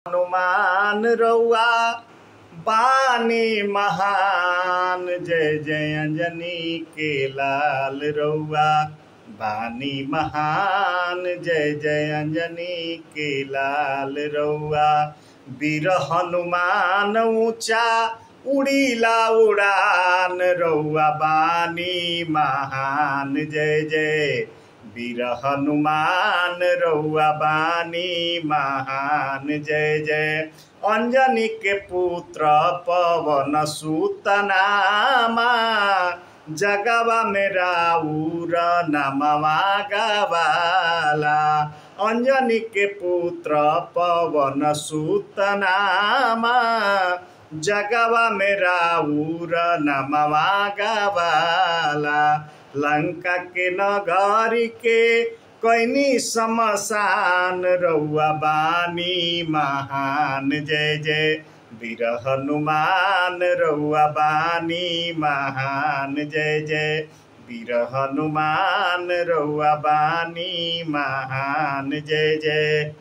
हनुमान रउआ बानी महान। जय जय अंजनी के लाल रउआ बानी महान। जय जय अंजनी के लाल रउआ वीर हनुमान ऊंचा उड़ीला उड़ान रउआ बानी महान। जय जय वीर हनुमान रउआ बानी महान। जय जय अंजनी के पुत्र पवन सुत नामा जगवा में राउर नामवा गवाला। अंजनी के पुत्र पवन सुत नामा जगवा में राउर नामवा गवाला। लंका के नगरी के कैनी शमशान रउआ बानी महान। जय जय वीर हनुमान रउआ बानी महान। जय जय वीर हनुमान रउआ बानी महान। जय जय।